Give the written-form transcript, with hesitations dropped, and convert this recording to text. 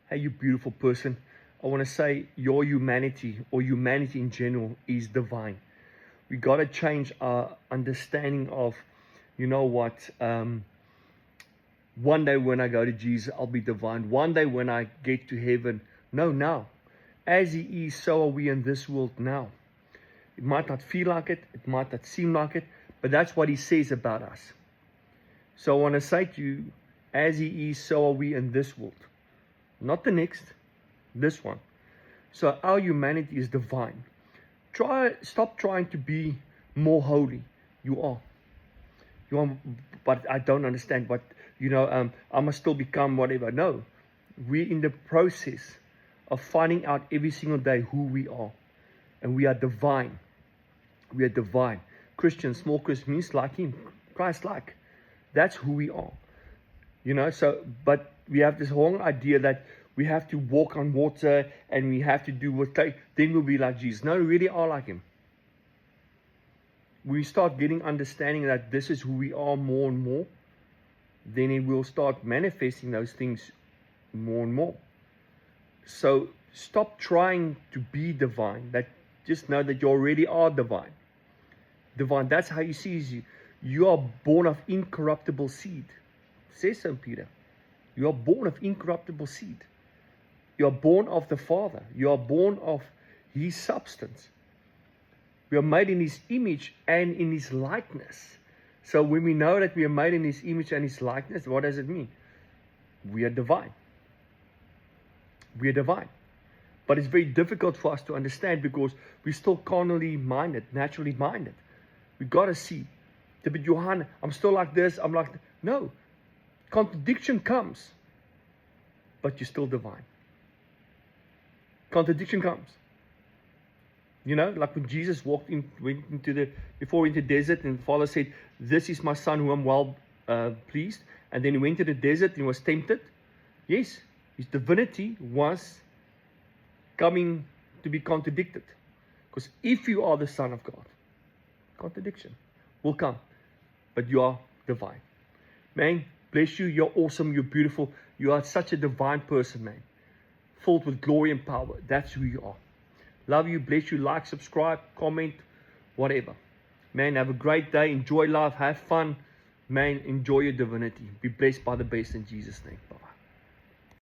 Hey, you beautiful person. I want to say your humanity or humanity in general is divine. We got to change our understanding of, you know what, one day when I go to Jesus, I'll be divine. One day when I get to heaven. No, now. As He is, so are we in this world now. It might not feel like it. It might not seem like it. But that's what He says about us. So I want to say to you, as He is, so are we in this world. Not the next, this one. So our humanity is divine. Stop trying to be more holy. You are. You are, but I don't understand. But I must still become whatever. No, we're in the process of finding out every single day who we are, and we are divine. We are divine. Christian, small Christian means like Him, Christ-like. That's who we are. But we have this whole idea that we have to walk on water and we have to do what then we'll be like Jesus. No, we really are like Him. We start getting understanding that this is who we are more and more, then He will start manifesting those things more and more. So stop trying to be divine. Just know that you already are divine. Divine, that's how He sees you. You are born of incorruptible seed. Says St. Peter. You are born of incorruptible seed. You are born of the Father. You are born of His substance. We are made in His image and in His likeness. So when we know that we are made in His image and His likeness, what does it mean? We are divine. We are divine. But it's very difficult for us to understand because we're still carnally minded, naturally minded. We got to see. But Johan, I'm still like this, I'm like that. No. Contradiction comes. But you're still divine. Contradiction comes. Like when Jesus went into the desert, and the Father said, "This is my Son who I'm well pleased." And then He went to the desert and was tempted. Yes, His divinity was coming to be contradicted. Because if you are the Son of God, contradiction will come. But you are divine. Man, bless you. You're awesome. You're beautiful. You are such a divine person, man. Filled with glory and power. That's who you are. Love you. Bless you. Like, subscribe, comment, whatever. Man, have a great day. Enjoy life. Have fun. Man, enjoy your divinity. Be blessed by the best in Jesus' name.